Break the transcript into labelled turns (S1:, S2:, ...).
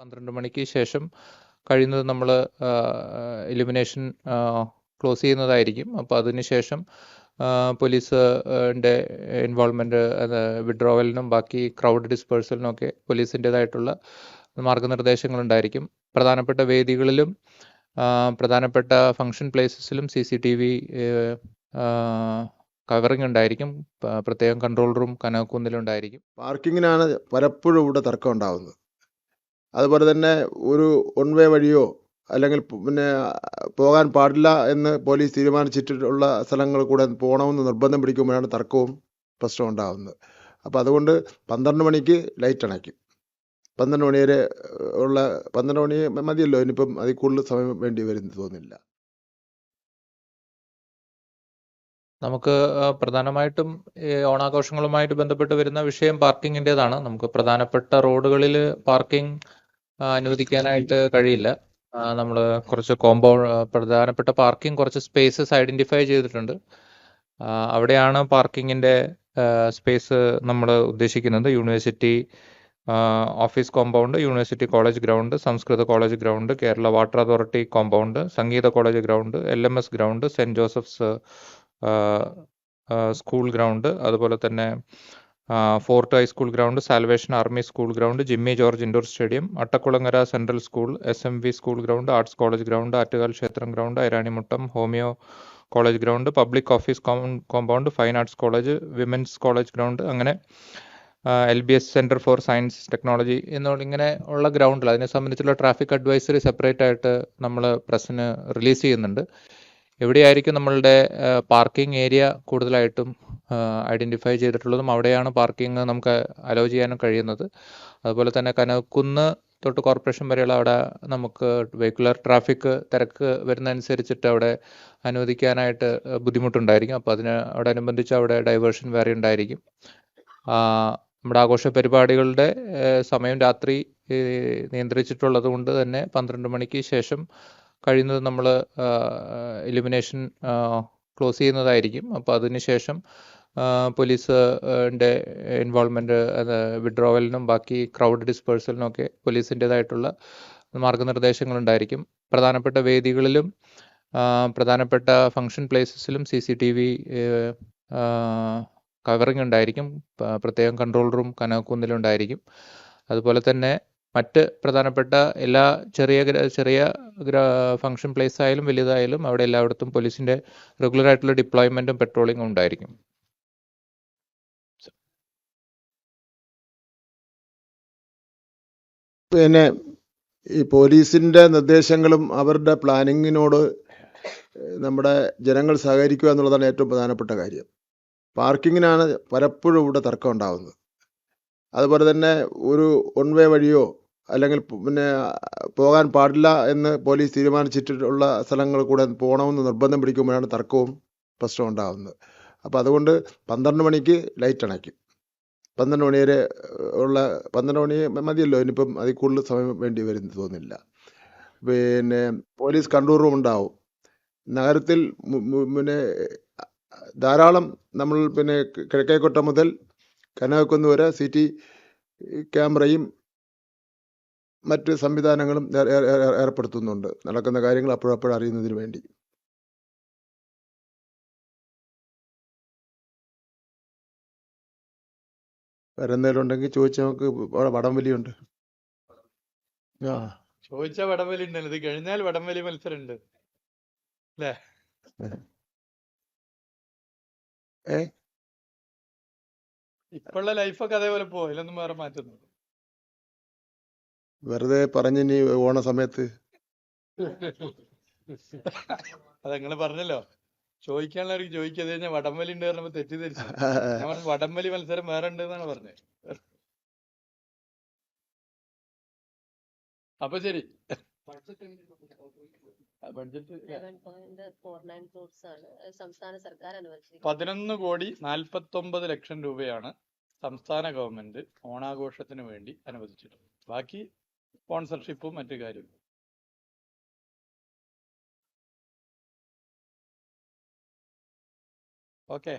S1: 12 മണിക്ക് ശേഷം കഴിയുന്നത് നമ്മൾ ഇലുമിനേഷൻ ക്ലോസ് ചെയ്യുന്നതായിരിക്കും. അപ്പോൾ അതിനുശേഷം പോലീസിൻ്റെ ഇൻവോൾവ്മെൻറ്റ്, വിഡ്രോവലിനും ബാക്കി ക്രൗഡ് ഡിസ്പേഴ്സലിനും ഒക്കെ പോലീസിൻ്റേതായിട്ടുള്ള മാർഗനിർദ്ദേശങ്ങളുണ്ടായിരിക്കും. പ്രധാനപ്പെട്ട വേദികളിലും പ്രധാനപ്പെട്ട ഫംഗ്ഷൻ പ്ലേസസിലും CCTV കവറിംഗ് ഉണ്ടായിരിക്കും. പ്രത്യേകം കൺട്രോൾ റൂം കനകക്കുന്നിലുണ്ടായിരിക്കും.
S2: പാർക്കിങ്ങിനാണ് പലപ്പോഴും ഇവിടെ തർക്കം ഉണ്ടാകുന്നത്. അതുപോലെ തന്നെ ഒരു വൺ വേ വഴിയോ അല്ലെങ്കിൽ പിന്നെ പോകാൻ പാടില്ല എന്ന് പോലീസ് തീരുമാനിച്ചിട്ടുള്ള സ്ഥലങ്ങൾ കൂടെ പോകണമെന്ന് നിർബന്ധം പിടിക്കുമ്പോഴാണ് തർക്കവും പ്രശ്നവും ഉണ്ടാകുന്നത്. അപ്പോൾ അതുകൊണ്ട് 12 മണിക്ക് ലൈറ്റ് അണയ്ക്കും. 12 മണി വരെ 12 മണി മതിയല്ലോ, ഇനിയിപ്പം അതിൽ കൂടുതൽ സമയം വേണ്ടി വരും തോന്നില്ല.
S1: നമുക്ക് പ്രധാനമായിട്ടും ഈ ഓണാഘോഷങ്ങളുമായിട്ട് ബന്ധപ്പെട്ട് വരുന്ന വിഷയം പാർക്കിങ്ങിൻ്റെതാണ്. നമുക്ക് പ്രധാനപ്പെട്ട റോഡുകളിൽ പാർക്കിംഗ് അനുവദിക്കാനായിട്ട് കഴിയില്ല. നമ്മൾ കുറച്ച് പ്രധാനപ്പെട്ട പാർക്കിംഗ് കുറച്ച് സ്പേസസ് ഐഡൻറ്റിഫൈ ചെയ്തിട്ടുണ്ട്. അവിടെയാണ് പാർക്കിങ്ങിൻ്റെ സ്പേസ് നമ്മൾ ഉദ്ദേശിക്കുന്നത്. University office compound, university college ground, സംസ്കൃത college ground, Kerala water authority compound, സംഗീത college ground, LMS ground, saint Joseph's school ground, അതുപോലെ തന്നെ fort high school ground, salvation army school ground, Jimmy George indoor stadium, Attakulangara central school, SMV school ground, arts college ground, Attukal ക്ഷേത്രം ground, Iranimuttam homeo college ground, public office compound, fine arts college, women's college ground, അങ്ങനെ LBS centre for science technology ഇങ്ങനെ ഉള്ള ഗ്രൗണ്ടിൽ അതിനെ സംബന്ധിച്ചുള്ള traffic advisory separate ആയിട്ട് നമ്മൾ പ്രസ്സിന് release ചെയ്യുന്നുണ്ട്. എവിടെയായിരിക്കും നമ്മളുടെ പാർക്കിംഗ് ഏരിയ കൂടുതലായിട്ടും ഐഡൻറ്റിഫൈ ചെയ്തിട്ടുള്ളതും അവിടെയാണ് പാർക്കിംഗ് നമുക്ക് അലോ ചെയ്യാനും കഴിയുന്നത്. അതുപോലെ തന്നെ കനകക്കുന്ന് തൊട്ട് കോർപ്പറേഷൻ വരെയുള്ള അവിടെ നമുക്ക് വെഹിക്കുലർ ട്രാഫിക് തിരക്ക് വരുന്നതനുസരിച്ചിട്ട് അവിടെ അനുവദിക്കാനായിട്ട് ബുദ്ധിമുട്ടുണ്ടായിരിക്കും. അപ്പോൾ അതിനോടനുബന്ധിച്ച് അവിടെ ഡൈവേർഷൻ വേറെ ഉണ്ടായിരിക്കും. നമ്മുടെ ആഘോഷ പരിപാടികളുടെ സമയം രാത്രി നിയന്ത്രിച്ചിട്ടുള്ളത് കൊണ്ട് തന്നെ 12 മണിക്ക് ശേഷം കഴിയുന്നത് നമ്മൾ ഇലുമിനേഷൻ ക്ലോസ് ചെയ്യുന്നതായിരിക്കും. അപ്പോൾ അതിനുശേഷം പോലീസിൻ്റെ ഇൻവോൾവ്മെൻറ്റ്, വിഡ്രോവലിനും ബാക്കി ക്രൗഡ് ഡിസ്പേഴ്സലിനും ഒക്കെ പോലീസിൻ്റേതായിട്ടുള്ള മാർഗനിർദ്ദേശങ്ങളുണ്ടായിരിക്കും. പ്രധാനപ്പെട്ട വേദികളിലും പ്രധാനപ്പെട്ട ഫംഗ്ഷൻ പ്ലേസസിലും CCTV കവറിംഗ് ഉണ്ടായിരിക്കും. പ്രത്യേകം കൺട്രോൾ റൂം കനകക്കുന്നിലുണ്ടായിരിക്കും. അതുപോലെ തന്നെ മറ്റ് പ്രധാനപ്പെട്ട എല്ലാ ചെറിയ ഫംഗ്ഷൻ പ്ലേസ് ആയാലും വലുതായാലും അവിടെ എല്ലായിടത്തും പോലീസിൻ്റെ റെഗുലറായിട്ടുള്ള ഡിപ്ലോയ്മെൻറ്റും പെട്രോളിങ്ങും ഉണ്ടായിരിക്കും.
S2: പിന്നെ ഈ പോലീസിൻ്റെ നിർദ്ദേശങ്ങളും അവരുടെ പ്ലാനിങ്ങിനോട് നമ്മുടെ ജനങ്ങൾ സഹകരിക്കുക എന്നുള്ളതാണ് ഏറ്റവും പ്രധാനപ്പെട്ട കാര്യം. പാർക്കിങ്ങിനാണ് പലപ്പോഴും ഇവിടെ തർക്കം ഉണ്ടാകുന്നത്. അതുപോലെ തന്നെ ഒരു വൺ വേ വഴിയോ അല്ലെങ്കിൽ പിന്നെ പോകാൻ പാടില്ല എന്ന് പോലീസ് തീരുമാനിച്ചിട്ടുള്ള സ്ഥലങ്ങൾ കൂടെ പോകണമെന്ന് നിർബന്ധം പിടിക്കുമ്പോഴാണ് തർക്കവും പ്രശ്നവും ഉണ്ടാകുന്നത്. അപ്പോൾ അതുകൊണ്ട് 12 മണിക്ക് ലൈറ്റ് അണയ്ക്കും. 12 മണി വരെ 12 മണി മതിയല്ലോ, ഇനിയിപ്പം അതിൽ കൂടുതൽ സമയം വേണ്ടി വരും തോന്നില്ല. പിന്നെ പോലീസ് കൺട്രോൾ റൂം ഉണ്ടാവും. നഗരത്തിൽ പിന്നെ ധാരാളം നമ്മൾ പിന്നെ കിഴക്കേക്കോട്ട മുതൽ കനകക്കുന്ന് വരെ CT ക്യാമറയും മറ്റ് സംവിധാനങ്ങളും ഏർപ്പെടുത്തുന്നുണ്ട്, നടക്കുന്ന കാര്യങ്ങൾ അപ്പോഴപ്പോഴും അറിയുന്നതിന് വേണ്ടി. വേറെ എന്തെങ്കിലും ഉണ്ടെങ്കിൽ ചോദിച്ചാൽ നമുക്ക് വടംവലിയുണ്ട്.
S3: ചോദിച്ച വടംവലി ഉണ്ടല്ലോ, ഇത് കഴിഞ്ഞാൽ വടംവലി മത്സരം ഉണ്ട് അല്ലേ? ഇപ്പോഴുള്ള ലൈഫൊക്കെ അതേപോലെ പോവും, അതിലൊന്നും വേറെ മാറ്റുന്നു.
S2: വെറുതെ പറഞ്ഞിനി ഓണ സമയത്ത്
S3: അത് നിങ്ങള് പറഞ്ഞല്ലോ, ചോദിക്കാനുള്ളവർക്ക് ചോദിക്കാതെ കഴിഞ്ഞാൽ വടംവലി ഉണ്ട് പറഞ്ഞപ്പോ തെറ്റിദ്ധരിച്ചു. ഞാൻ പറഞ്ഞു വടംവലി മത്സരം വേറെ ഉണ്ട് എന്നാണ് പറഞ്ഞത്. അപ്പൊ ശരി, ബഡ്ജറ്റ് 11,49,00,000 രൂപയാണ് സംസ്ഥാന ഗവൺമെന്റ് ഓണാഘോഷത്തിന് വേണ്ടി അനുവദിച്ചിട്ടുള്ളത്. ബാക്കി സ്പോൺസർഷിപ്പും മറ്റു കാര്യവും. ഓക്കെ.